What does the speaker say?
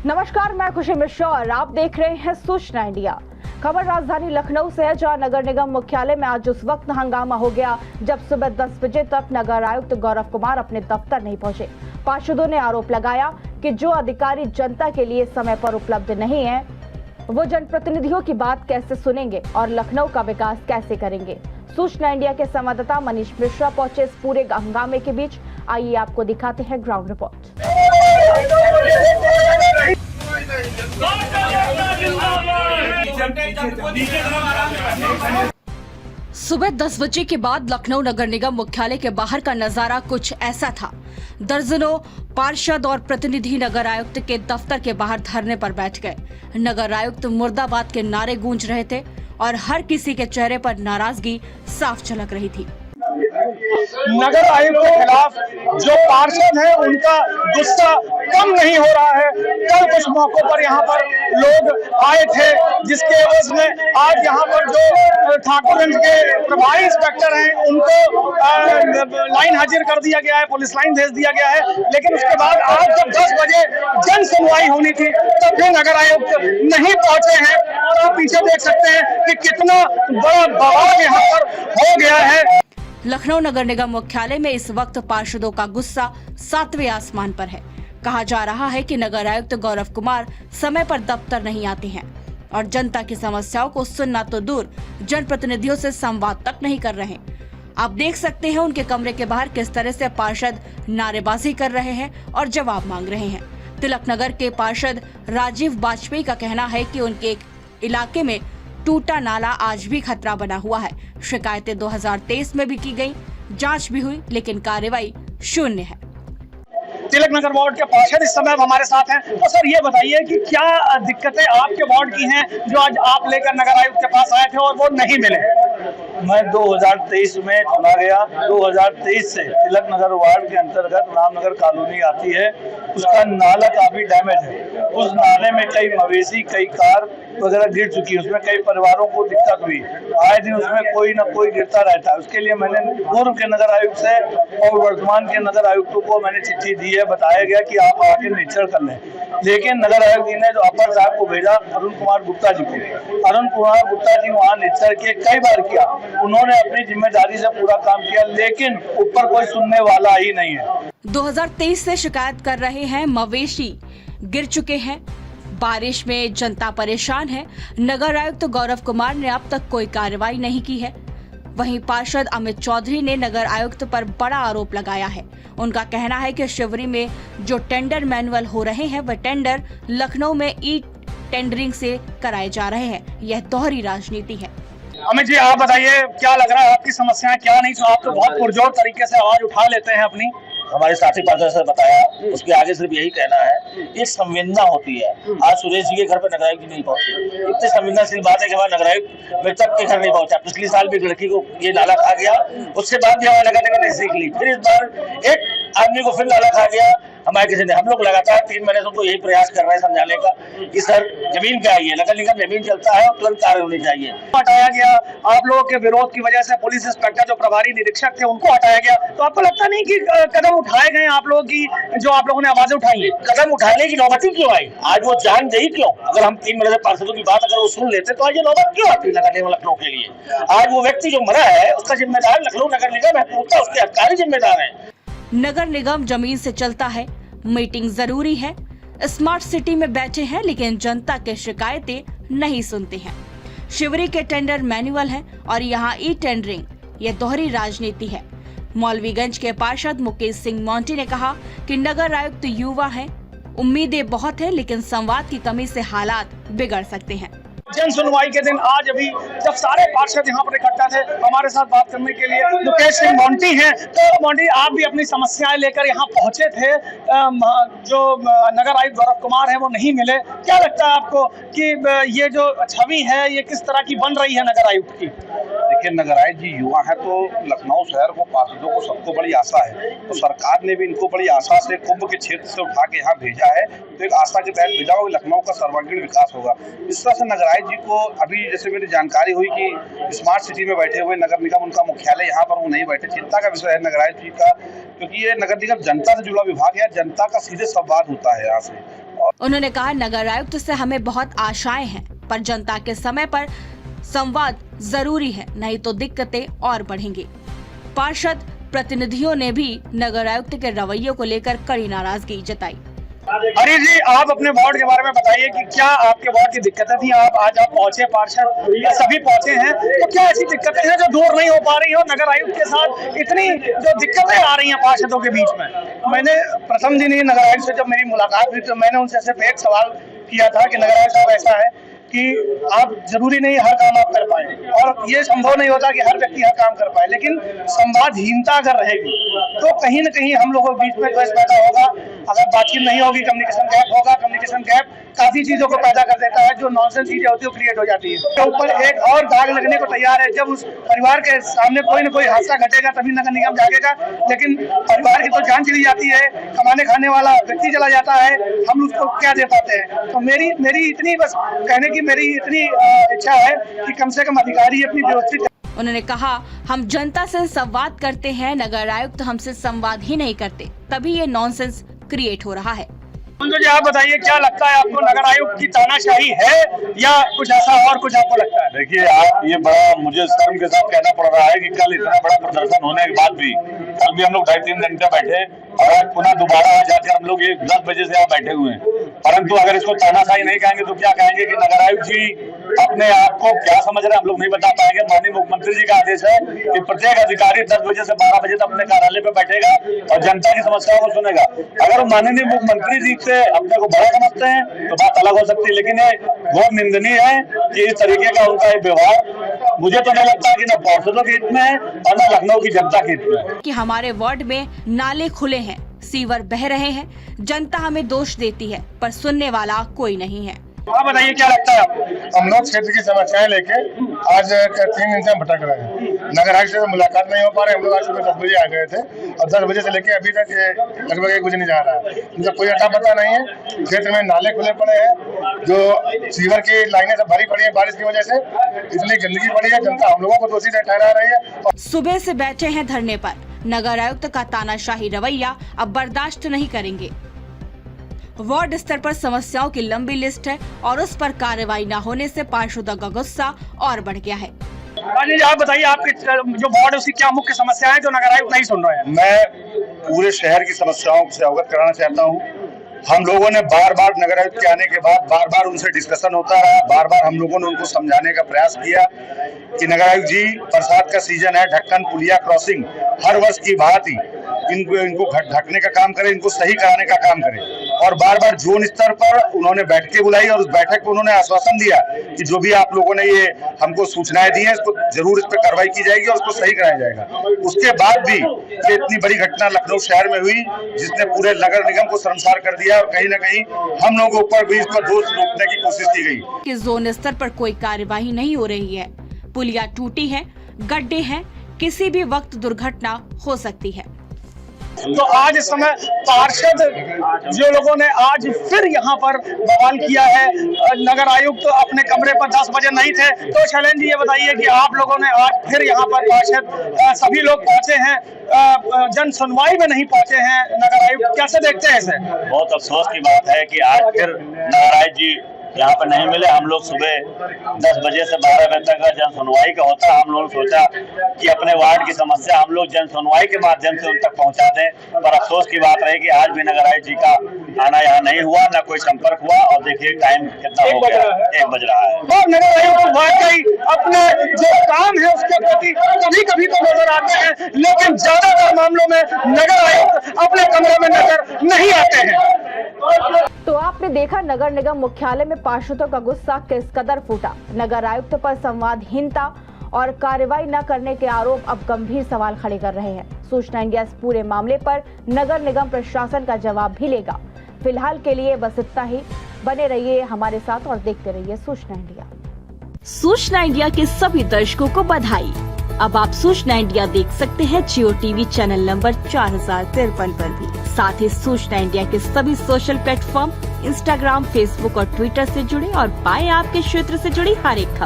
नमस्कार, मैं खुशी मिश्रा और आप देख रहे हैं सूचना इंडिया। खबर राजधानी लखनऊ से है, जहां नगर निगम मुख्यालय में आज उस वक्त हंगामा हो गया जब सुबह 10 बजे तक नगर आयुक्त गौरव कुमार अपने दफ्तर नहीं पहुंचे। पार्षदों ने आरोप लगाया कि जो अधिकारी जनता के लिए समय पर उपलब्ध नहीं है, वो जनप्रतिनिधियों की बात कैसे सुनेंगे और लखनऊ का विकास कैसे करेंगे। सूचना इंडिया के संवाददाता मनीष मिश्रा पहुंचे इस पूरे हंगामे के बीच। आइए आपको दिखाते हैं ग्राउंड रिपोर्ट। सुबह 10 बजे के बाद लखनऊ नगर निगम मुख्यालय के बाहर का नजारा कुछ ऐसा था। दर्जनों पार्षद और प्रतिनिधि नगर आयुक्त के दफ्तर के बाहर धरने पर बैठ गए। नगर आयुक्त मुर्दाबाद के नारे गूंज रहे थे और हर किसी के चेहरे पर नाराजगी साफ झलक रही थी। नगर आयुक्त के खिलाफ जो पार्षद हैं उनका गुस्सा कम नहीं हो रहा है। कल कुछ मौकों पर यहाँ पर लोग आए थे, जिसके एवज में आज यहाँ पर जो ठाकुरगंज के प्रभारी इंस्पेक्टर हैं उनको लाइन हाजिर कर दिया गया है, पुलिस लाइन भेज दिया गया है। लेकिन उसके बाद आज जब 10 बजे जन सुनवाई होनी थी तब भी नगर आयुक्त नहीं पहुंचे हैं और आप पीछे देख सकते हैं कि कितना बड़ा बवाल यहाँ पर हो गया है। लखनऊ नगर निगम मुख्यालय में इस वक्त पार्षदों का गुस्सा 7वें आसमान पर है। कहा जा रहा है कि नगर आयुक्त गौरव कुमार समय पर दफ्तर नहीं आते हैं और जनता की समस्याओं को सुनना तो दूर, जनप्रतिनिधियों से संवाद तक नहीं कर रहे। आप देख सकते हैं उनके कमरे के बाहर किस तरह से पार्षद नारेबाजी कर रहे हैं और जवाब मांग रहे हैं। तिलक नगर के पार्षद राजीव वाजपेयी का कहना है कि उनके इलाके में टूटा नाला आज भी खतरा बना हुआ है। शिकायतें 2023 में भी की गई, जांच भी हुई, लेकिन कार्रवाई शून्य है। तिलक नगर वार्ड के पार्षद इस समय हमारे साथ हैं। तो सर ये बताइए कि क्या दिक्कतें आपके वार्ड की हैं जो आज आप लेकर नगर आयुक्त के पास आए थे और वो नहीं मिले? मैं 2023 में चुना गया। 2023 से तिलक नगर वार्ड के अंतर्गत रामनगर कॉलोनी आती है, उसका नाला काफी डैमेज है। उस नाले में कई मवेशी, कई कार वगैरह गिर चुकी है, उसमें कई परिवारों को दिक्कत हुई। आए दिन उसमें कोई न कोई गिरता रहता है। उसके लिए मैंने पूर्व के नगर आयुक्त से और वर्तमान के नगर आयुक्तों को मैंने चिट्ठी दी है। बताया गया कि आप आके निरीक्षण कर लें, लेकिन नगर आयुक्त ने जो अपर साहब को भेजा अरुण कुमार गुप्ता जी को, अरुण कुमार गुप्ता जी वहाँ निरीक्षण किए, कई बार किया, उन्होंने अपनी जिम्मेदारी से पूरा काम किया, लेकिन ऊपर कोई सुनने वाला ही नहीं है। 2023 से शिकायत कर रहे हैं, मवेशी गिर चुके हैं, बारिश में जनता परेशान है। नगर आयुक्त गौरव कुमार ने अब तक कोई कार्रवाई नहीं की है। वहीं पार्षद अमित चौधरी ने नगर आयुक्त पर बड़ा आरोप लगाया है। उनका कहना है कि शिवरी में जो टेंडर मैनुअल हो रहे हैं, वह टेंडर लखनऊ में ई टेंडरिंग से कराए जा रहे हैं। यह दोहरी राजनीति है। अमित जी, आप बताइए क्या लग रहा है, आपकी समस्याएं क्या नहीं? आप तो बहुत पुरजोर तरीके से आवाज उठा लेते हैं अपनी। हमारे साथी पार्षद से बताया, उसके आगे सिर्फ यही कहना है, एक संवेदना होती है। आज सुरेश जी के घर पे नगर आयुक्त नहीं पहुंचे, इतनी संवेदनशील बात है कि हमारा नगर आयुक्त मृतक के घर नहीं पहुंचा। पिछले साल भी एक लड़की को ये नाला खा गया, उससे बाद भी हमारे नगर निगम ने सीख ली। फिर इस बार एक आदमी को फिर नाला खा गया हमारे किसी ने। हम लोग लगातार 3 महीने से उनको यही प्रयास कर रहे हैं समझाने का कि सर जमीन क्या है, नगर निगम जमीन चलता है और तुरंत कार्य होनी चाहिए। हटाया गया, आप लोगों के विरोध की वजह से पुलिस इंस्पेक्टर जो प्रभारी निरीक्षक थे उनको हटाया गया। तो आपको लगता नहीं कि कदम उठाए गए आप लोगों की, जो आप लोगों ने आवाजें उठाई है? कदम उठाने की नौबत क्यों आई? आज वो जान गई क्यों? अगर हम 3 महीने से पार्षदों की बात अगर वो सुन लेते तो आज ये नौबत क्यों आती नगर निगम लखनऊ के लिए? आज वो व्यक्ति जो मरा है उसका जिम्मेदार लखनऊ नगर निगम है, पूर्णतः उसके अधिकारी जिम्मेदार है। नगर निगम जमीन से चलता है, मीटिंग जरूरी है, स्मार्ट सिटी में बैठे हैं, लेकिन जनता के शिकायतें नहीं सुनते हैं। शिवरी के टेंडर मैनुअल है और यहाँ ई टेंडरिंग, ये दोहरी राजनीति है। मौलवीगंज के पार्षद मुकेश सिंह मोंटी ने कहा कि नगर आयुक्त युवा है, उम्मीदें बहुत है, लेकिन संवाद की कमी से हालात बिगड़ सकते हैं। जन सुनवाई के दिन आज अभी जब सारे पार्षद यहाँ पर इकट्ठा थे हमारे साथ बात करने के लिए, मुकेश सिंह मोंटी हैं। तो मोंटी, आप भी अपनी समस्याएं लेकर यहाँ पहुंचे थे। जो नगर आयुक्त गौरव कुमार है वो नहीं मिले। क्या लगता है आपको कि ये जो छवि है ये किस तरह की बन रही है नगर आयुक्त की? देखिए, नगर आयुक्त जी युवा है, तो लखनऊ शहर को, पार्षदों को, सबको बड़ी आशा है। तो सरकार ने भी इनको बड़ी आशा से कुंभ के क्षेत्र से उठा के यहाँ भेजा है। तो एक आशा के तहत भेजा होगा, लखनऊ का सर्वांगीण विकास होगा। इस तरह से नगर आयुक्त जी को अभी जैसे मेरी जानकारी हुई कि स्मार्ट सिटी में बैठे हुए नगर निगम, उनका मुख्यालय यहाँ पर, वो नहीं बैठे। चिंता का विषय है नगर आयुक्त जी का, क्योंकि ये नगर निगम जनता से जुड़ा विभाग है, जनता का सीधे संवाद होता है यहाँ से। उन्होंने कहा, नगर आयुक्त से हमें बहुत आशाएं हैं, पर जनता के समय पर संवाद जरूरी है, नहीं तो दिक्कतें और बढ़ेंगी। पार्षद प्रतिनिधियों ने भी नगर आयुक्त के रवैये को लेकर कड़ी नाराजगी जताई। हरी जी, आप अपने वार्ड के बारे में बताइए कि क्या आपके वार्ड की दिक्कतें थी। आप पहुंचे, पार्षद या सभी पहुंचे हैं, तो क्या ऐसी दिक्कतें हैं जो दूर नहीं हो पा रही हो? नगर आयुक्त के साथ इतनी जो दिक्कतें आ रही हैं पार्षदों के बीच में। मैंने प्रथम दिन ही नगर आयुक्त से जब मेरी मुलाकात हुई तो मैंने उनसे सिर्फ एक सवाल किया था कि नगर आयुक्त साहब, ऐसा है कि आप जरूरी नहीं हर काम आप कर पाए और ये संभव नहीं होता कि हर व्यक्ति हर काम कर पाए, लेकिन संवादहीनता अगर रहेगी तो कहीं न कहीं हम लोगों के बीच में द्वेष पैदा होगा। अगर बातचीत नहीं होगी, कम्युनिकेशन गैप होगा। कम्युनिकेशन गैप काफी चीजों को पैदा कर देता है, जो नॉनसेंस चीजें होती है वो क्रिएट हो जाती है। तो ऊपर एक और दाग लगने को तैयार है। जब उस परिवार के सामने कोई न कोई हादसा घटेगा तभी नगर निगम जागेगा, लेकिन परिवार की तो जान चली जाती है, कमाने खाने वाला व्यक्ति चला जाता है, हम उसको क्या दे पाते हैं। तो मेरी इतनी बस कहने की मेरी इतनी इच्छा है कि कम से कम अधिकारी अपनी व्यवस्थित। उन्होंने कहा, हम जनता से संवाद करते हैं, नगर आयुक्त हमसे संवाद ही नहीं करते, तभी ये नॉनसेंस क्रिएट हो रहा है। तो जी आप बताइए, क्या लगता है आपको, नगर आयुक्त की तानाशाही है या कुछ ऐसा और कुछ आपको लगता है? देखिए, आप ये बड़ा मुझे शर्म के साथ कहना पड़ रहा है कि कल इतना बड़ा प्रदर्शन होने के बाद भी कल भी हम लोग 2.5-3 घंटे बैठे और आज पुनः दोबारा आज जाकर हम लोग 10 बजे से यहाँ बैठे हुए हैं। परंतु अगर इसको तानाशाही नहीं कहेंगे तो क्या कहेंगे कि नगर आयुक्त जी अपने आप को क्या समझ रहे हैं, हम लोग नहीं बता पाएंगे। माननीय मुख्यमंत्री जी का आदेश है कि प्रत्येक अधिकारी 10 बजे से 12 बजे तक अपने कार्यालय पे बैठेगा और जनता की समस्याओं को सुनेगा। अगर वो माननीय मुख्यमंत्री जी से अपने को बड़ा समझते हैं तो बात अलग हो सकती है, लेकिन ये बहुत निंदनीय है कि इस तरीके का उनका ये व्यवहार मुझे तो नहीं लगता कि न पार्षदों के हित में है और न लखनऊ की जनता के हित में है। कि हमारे वार्ड में नाले खुले हैं, सीवर बह रहे हैं, जनता हमें दोष देती है, पर सुनने वाला कोई नहीं है। आप बताइए, क्या लगता है आपको? हम लोग क्षेत्र की समस्याएं लेके आज 3 दिन से हम भटक रहे हैं। नगर आयुक्त से मुलाकात नहीं हो पा रहे। हम लोग आज सुबह 10 बजे आ गए थे और 10 बजे से लेके अभी तक लगभग 1 बजे नहीं जा रहा है। मुझे कोई अता पता नहीं है। क्षेत्र में नाले खुले पड़े हैं, जो सीवर की लाइनें सब भरी पड़ी है बारिश की वजह से, इतनी गंदगी पड़ी है। जनता हम लोगों को दोषी ठहरा रही है। सुबह से बैठे हैं धरने पर, नगर आयुक्त का तानाशाही रवैया अब बर्दाश्त नहीं करेंगे। वार्ड स्तर पर समस्याओं की लंबी लिस्ट है और उस पर कार्रवाई न होने से पार्षदों का गुस्सा और बढ़ गया है। आप बताइए, आपके जो वार्ड है उसकी क्या मुख्य समस्या है जो नगर आयुक्त नहीं सुन रहे हैं? मैं पूरे शहर की समस्याओं से अवगत कराना चाहता हूँ। हम लोगों ने बार बार नगर आयुक्त के आने के बाद बार बार उनसे डिस्कशन होता रहा, बार बार हम लोगों ने उनको समझाने का प्रयास किया कि नगर आयुक्त जी, बरसात का सीजन है, ढक्कन पुलिया क्रॉसिंग हर वर्ष की भांति इनको ढकने का काम करें, इनको सही कराने का काम करें। और बार बार जोन स्तर पर उन्होंने बैठकें बुलाई और उस बैठक में उन्होंने आश्वासन दिया कि जो भी आप लोगों ने ये हमको सूचनाएं दी हैं, इसको जरूर इस पर कार्रवाई की जाएगी और उसको सही कराया जाएगा। उसके बाद भी ये इतनी बड़ी घटना लखनऊ शहर में हुई जिसने पूरे नगर निगम को शर्मसार कर दिया और कहीं न कहीं हम लोगों के ऊपर भी इसका दोष रोकने की कोशिश की गई। कि जोन स्तर पर कोई कार्यवाही नहीं हो रही है, पुलिया टूटी है, गड्ढे हैं, किसी भी वक्त दुर्घटना हो सकती है। तो आज इस समय पार्षद जो लोगों ने आज फिर यहाँ पर बवाल किया है, नगर आयुक्त तो अपने कमरे पर 10 बजे नहीं थे। तो शैलेंद्र जी, ये बताइए कि आप लोगों ने आज फिर यहाँ पर पार्षद सभी लोग पहुंचे हैं, जन सुनवाई में नहीं पहुंचे हैं। नगर आयुक्त कैसे देखते हैं इसे? बहुत अफसोस की बात है कि आज फिर नगर आयुक्त जी यहाँ पर नहीं मिले। हम लोग सुबह 10 बजे से 12 बजे तक जन सुनवाई का होता, हम लोगों ने सोचा कि अपने वार्ड की समस्या हम लोग जन सुनवाई के माध्यम से उन तक पहुँचा दें, पर अफसोस की बात रही कि आज भी नगर आयुक्त जी का आना यहाँ नहीं हुआ, न कोई संपर्क हुआ। और देखिए टाइम कितना हो गया, 1 बज रहा है। और नगर आयुक्त वाकई अपने जो काम है उसके प्रति कभी कभी तो नजर आते हैं, लेकिन ज्यादातर मामलों में नगर आयुक्त अपने कमरे में नजर नहीं आते हैं। तो आपने देखा नगर निगम मुख्यालय में पार्षदों का गुस्सा किस कदर फूटा। नगर आयुक्त पर संवादहीनता और कार्रवाई न करने के आरोप अब गंभीर सवाल खड़े कर रहे हैं। सूचना इंडिया इस पूरे मामले पर नगर निगम प्रशासन का जवाब भी लेगा। फिलहाल के लिए बस इतना ही। बने रहिए हमारे साथ और देखते रहिए सूचना इंडिया। सूचना इंडिया के सभी दर्शकों को बधाई। अब आप सूचना इंडिया देख सकते हैं जियो टीवी चैनल नंबर 4053 पर भी। साथ ही सूचना इंडिया के सभी सोशल प्लेटफॉर्म इंस्टाग्राम, फेसबुक और ट्विटर से जुड़े और पाएं आपके क्षेत्र से जुड़ी हर एक खबर।